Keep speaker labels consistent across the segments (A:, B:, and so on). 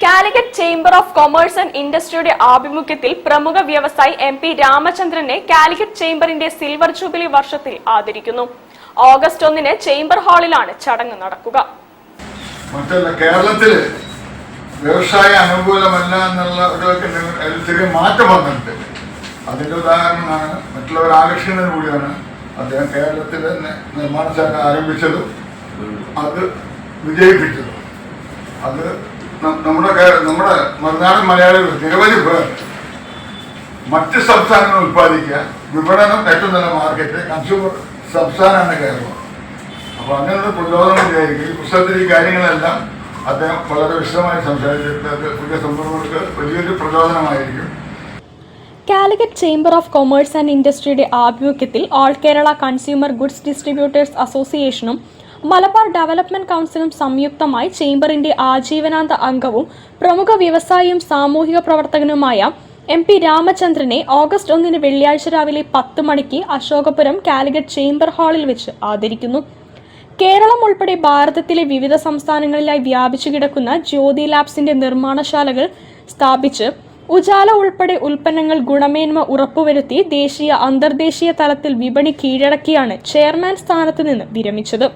A: Calicut chamber of commerce and ഇൻഡസ്ട്രിയുടെ ആഭിമുഖ്യത്തിൽ പ്രമുഖ വ്യവസായി MP രാമചന്ദ്രനെ കാലിക്കറ്റ് ചേംബറിന്റെ സിൽവർ ജൂബിലി വർഷത്തിൽ ആദരിക്കുന്നു. ഓഗസ്റ്റ് 1 ചേംബർ ഹാളിലാണ് ചടങ്ങ് നടക്കുക.
B: കേരളത്തില് വ്യവസായ അനുകൂലമല്ല എന്നുള്ള ഒരു ചെറിയ മാറ്റം വന്നിട്ടുണ്ട്. അതിന്റെ ഉദാഹരണമാണ് മറ്റുള്ളവർ ആകർഷിക്കുന്നതിന് കൂടിയാണ് അദ്ദേഹം കേരളത്തിലെ നിർമ്മാണശാല ആരംഭിച്ചതും അത് വിജയിപ്പിച്ചതും. അത് നമ്മുടെ മറുനാടൻ മലയാളികൾ നിരവധി പേർ മറ്റ് സംസ്ഥാനങ്ങൾ ഉത്പാദിക്കുക, വിപണനം ഏറ്റവും നല്ല മാർക്കറ്റ്, കൺസ്യൂമർ സംസ്ഥാനമാണ് കേരളം. അപ്പോൾ അങ്ങനെയുള്ള പ്രചോദനം വിചാരിക്കും. ഈ പുസ്തകത്തിൽ ഈ കാര്യങ്ങളെല്ലാം അദ്ദേഹം വളരെ വിശദമായി സംസാരിച്ചിട്ട് പുതിയ സംരംഭങ്ങൾക്ക് വലിയൊരു പ്രചോദനമായിരിക്കും.
A: Calicut chamber of commerce and ഇൻഡസ്ട്രിയുടെ ആഭിമുഖ്യത്തിൽ all Kerala consumer goods distributors അസോസിയേഷനും മലബാർ ഡെവലപ്മെന്റ് കൗൺസിലും സംയുക്തമായി ചേംബറിന്റെ ആജീവനാന്ത അംഗവും പ്രമുഖ വ്യവസായിയും സാമൂഹിക പ്രവർത്തകനുമായ MP രാമചന്ദ്രനെ ഓഗസ്റ്റ് 1 വെള്ളിയാഴ്ച രാവിലെ 10 മണിക്ക് അശോകപുരം കാലിക്കറ്റ് ചേംബർ ഹാളിൽ വെച്ച് ആദരിക്കുന്നു. കേരളം ഉൾപ്പെടെ ഭാരതത്തിലെ വിവിധ സംസ്ഥാനങ്ങളിലായി വ്യാപിച്ചു കിടക്കുന്ന ജ്യോതി ലാബ്സിന്റെ നിർമ്മാണശാലകൾ സ്ഥാപിച്ച് ഉജാല ഉൾപ്പെടെ ഉൽപ്പന്നങ്ങൾ ഗുണമേന്മ ഉറപ്പുവരുത്തി ദേശീയ അന്തർദേശീയ തലത്തിൽ വിപണി കീഴടക്കിയാണ് ചെയർമാൻ സ്ഥാനത്ത് നിന്ന് വിരമിച്ചത്.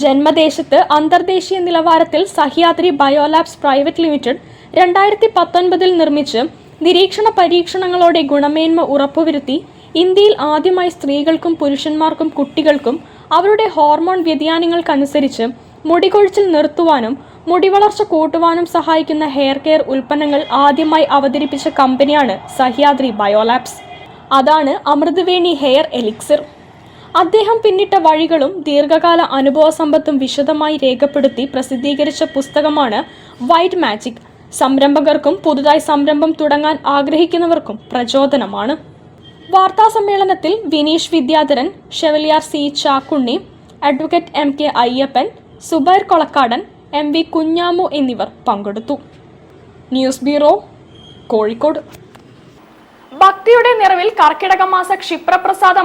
A: ജന്മദേശത്ത് അന്തർദേശീയ നിലവാരത്തിൽ സഹ്യാദ്രി ബയോലാബ്സ് പ്രൈവറ്റ് ലിമിറ്റഡ് 2019 നിർമ്മിച്ച് നിരീക്ഷണ പരീക്ഷണങ്ങളോടെ ഗുണമേന്മ ഉറപ്പുവരുത്തി ഇന്ത്യയിൽ ആദ്യമായി സ്ത്രീകൾക്കും പുരുഷന്മാർക്കും കുട്ടികൾക്കും അവരുടെ ഹോർമോൺ വ്യതിയാനങ്ങൾക്കനുസരിച്ച് മുടികൊഴിച്ചിൽ നിർത്തുവാനും മുടിവളർച്ച കൂട്ടുവാനും സഹായിക്കുന്ന ഹെയർ കെയർ ഉൽപ്പന്നങ്ങൾ ആദ്യമായി അവതരിപ്പിച്ച കമ്പനിയാണ് സഹ്യാദ്രി ബയോലാബ്സ്. അതാണ് അമൃതവേണി ഹെയർ എലിക്സിർ. അദ്ദേഹം പിന്നിട്ട വഴികളും ദീർഘകാല അനുഭവ സമ്പത്തും വിശദമായി രേഖപ്പെടുത്തി പ്രസിദ്ധീകരിച്ച പുസ്തകമാണ് വൈറ്റ് മാജിക്. സംരംഭകർക്കും പുതുതായി സംരംഭം തുടങ്ങാൻ ആഗ്രഹിക്കുന്നവർക്കും പ്രചോദനമാണ്. വാർത്താ സമ്മേളനത്തിൽ Vineesh Vidyadharan, chevalier C Chakkunni, advocate MK Ayyappan, Zubair Kolakkadan, MV Kunhamu എന്നിവർ പങ്കെടുത്തു. News bureau, Kozhikode. ഭക്തിയുടെ നിറവിൽ കർക്കിടക മാസ ക്ഷിപ്രപ്രസാദ